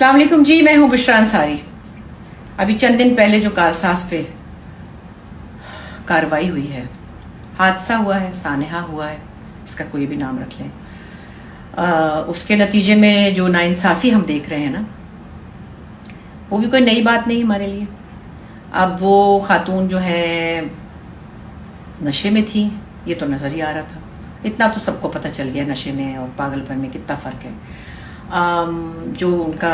अस्सलाम वालेकुम जी, मैं हूं बुशरा अंसारी। अभी चंद दिन पहले जो कारसाज पे कार्रवाई हुई है, हादसा हुआ है, सानेहा हुआ है, इसका कोई भी नाम रख लें, उसके नतीजे में जो नाइंसाफ़ी हम देख रहे हैं ना, वो भी कोई नई बात नहीं हमारे लिए। अब वो खातून जो है नशे में थी, ये तो नज़र ही आ रहा था, इतना तो सबको पता चल गया नशे में और पागलपन में कितना फ़र्क है। जो उनका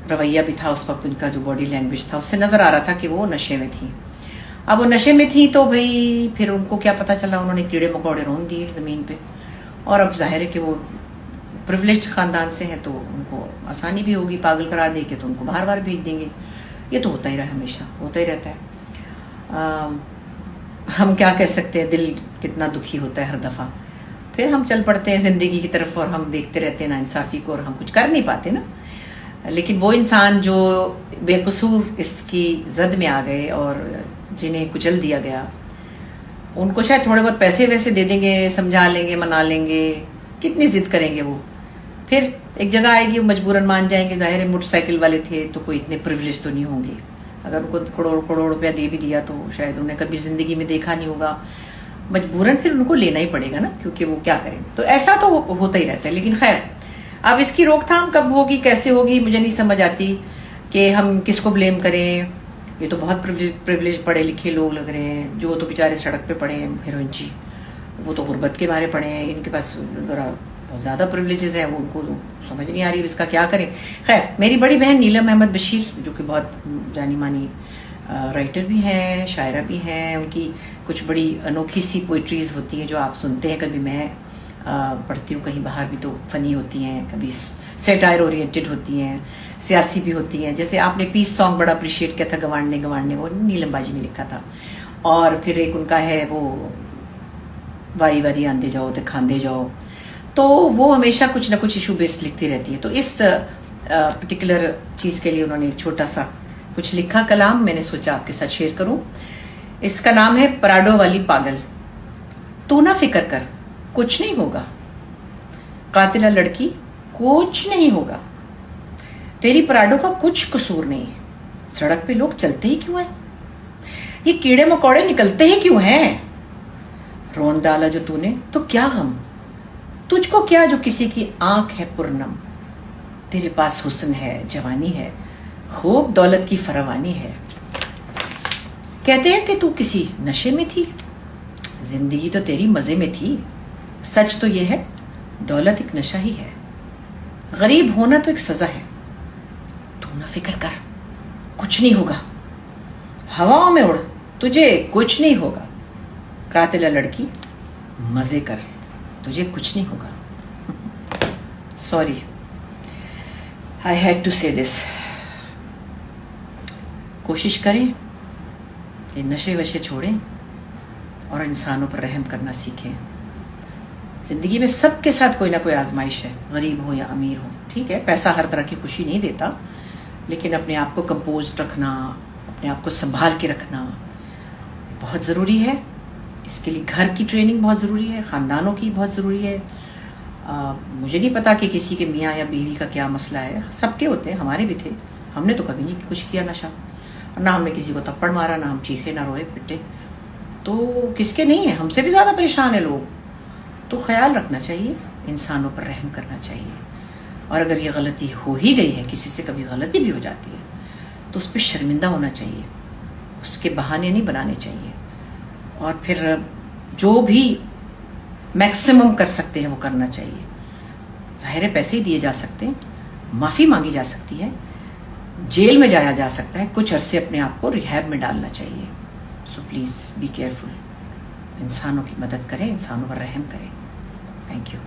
रवैया भी था उस वक्त, उनका जो बॉडी लैंग्वेज था, उससे नज़र आ रहा था कि वो नशे में थी। अब वो नशे में थी तो भाई फिर उनको क्या पता चला, उन्होंने कीड़े मकोड़े रौंद दिए ज़मीन पे। और अब जाहिर है कि वो प्रिविलेज्ड ख़ानदान से हैं तो उनको आसानी भी होगी, पागल करार दे के तो उनको बाहर बाहर भेज देंगे। ये तो होता ही रहा, हमेशा होता ही रहता है। हम क्या कह सकते हैं, दिल कितना दुखी होता है हर दफ़ा। फिर हम चल पड़ते हैं ज़िंदगी की तरफ और हम देखते रहते हैं नाइंसाफ़ी को, और हम कुछ कर नहीं पाते ना। लेकिन वो इंसान जो बेकसूर इसकी जद में आ गए और जिन्हें कुचल दिया गया, उनको शायद थोड़े बहुत पैसे वैसे दे देंगे, समझा लेंगे, मना लेंगे, कितनी जिद करेंगे वो। फिर एक जगह आएगी वो मजबूरन मान जाएंगे। जाहिर है मोटरसाइकिल वाले थे तो कोई इतने प्रिविलेज तो नहीं होंगे। अगर उनको करोड़ रुपया दे भी दिया तो शायद उन्हें कभी ज़िंदगी में देखा नहीं होगा, मजबूरन फिर उनको लेना ही पड़ेगा ना, क्योंकि वो क्या करें। तो ऐसा तो होता ही रहता है। लेकिन खैर, अब इसकी रोकथाम कब होगी, कैसे होगी, मुझे नहीं समझ आती कि हम किसको ब्लेम करें। ये तो बहुत प्रिविलेज पढ़े लिखे लोग लग रहे हैं, जो तो बेचारे सड़क पे पड़े हैं हीरोइनची, वो तो गुर्बत के मारे पड़े हैं, इनके पास ज़रा बहुत ज़्यादा प्रिविलेजेस हैं, वो उनको समझ नहीं आ रही इसका क्या करें। खैर, मेरी बड़ी बहन नीलम अहमद बशीर, जो कि बहुत जानी मानी राइटर भी हैं, शायरा भी हैं, उनकी कुछ बड़ी अनोखी सी पोइट्रीज़ होती हैं जो आप सुनते हैं। कभी मैं पढ़ती हूँ, कहीं बाहर भी तो फ़नी होती हैं, कभी सेटायर ओरिएंटेड होती हैं, सियासी भी होती हैं। जैसे आपने पीस सॉन्ग बड़ा अप्रिशिएट किया था, गवांडने गवांडने, वो नीलम बाजी ने लिखा था। और फिर एक उनका है वो वारी वारी आंदे जाओ तो खांदे जाओ, तो वो हमेशा कुछ ना कुछ इशू बेस्ड लिखती रहती है। तो इस पर्टिकुलर चीज़ के लिए उन्होंने एक छोटा सा कुछ लिखा कलाम, मैंने सोचा आपके साथ शेयर करूं। इसका नाम है पराडो वाली पागल। तू ना फिक्र कर, कुछ नहीं होगा, कातिला लड़की कुछ नहीं होगा, तेरी पराडो का कुछ कसूर नहीं। सड़क पे लोग चलते ही क्यों हैं, ये कीड़े मकोड़े निकलते ही क्यों हैं। रोन डाला जो तूने तो क्या गम, तुझको क्या जो किसी की आंख है पुरनम। तेरे पास हुस्न है, जवानी है, खूब दौलत की फरावानी है। कहते हैं कि तू किसी नशे में थी, जिंदगी तो तेरी मजे में थी। सच तो ये है, दौलत एक नशा ही है, गरीब होना तो एक सजा है। तू ना फिक्र कर, कुछ नहीं होगा, हवाओं में उड़, तुझे कुछ नहीं होगा। कातिला लड़की मजे कर, तुझे कुछ नहीं होगा। सॉरी, आई हैड टू से दिस। कोशिश करें कि नशे वशे छोड़ें और इंसानों पर रहम करना सीखें। ज़िंदगी में सबके साथ कोई ना कोई आजमाइश है, गरीब हो या अमीर हो, ठीक है। पैसा हर तरह की खुशी नहीं देता, लेकिन अपने आप को कंपोज रखना, अपने आप को संभाल के रखना बहुत ज़रूरी है। इसके लिए घर की ट्रेनिंग बहुत ज़रूरी है, ख़ानदानों की बहुत ज़रूरी है। मुझे नहीं पता कि किसी के मियाँ या बीवी का क्या मसला है, सबके होते हैं, हमारे भी थे। हमने तो कभी नहीं कुछ किया नशा, ना हमने किसी को थप्पड़ मारा, ना हम चीखे, ना रोए पिटे। तो किसके नहीं है, हमसे भी ज़्यादा परेशान है लोग। तो ख्याल रखना चाहिए, इंसानों पर रहम करना चाहिए। और अगर ये गलती हो ही गई है, किसी से कभी गलती भी हो जाती है, तो उस पर शर्मिंदा होना चाहिए, उसके बहाने नहीं बनाने चाहिए। और फिर जो भी मैक्सिमम कर सकते हैं वो करना चाहिए। ज़ाहिर है पैसे ही दिए जा सकते हैं, माफ़ी मांगी जा सकती है, जेल में जाया जा सकता है, कुछ अरसे अपने आप को रिहैब में डालना चाहिए। सो प्लीज़ बी केयरफुल, इंसानों की मदद करें, इंसानों पर रहम करें। Thank you.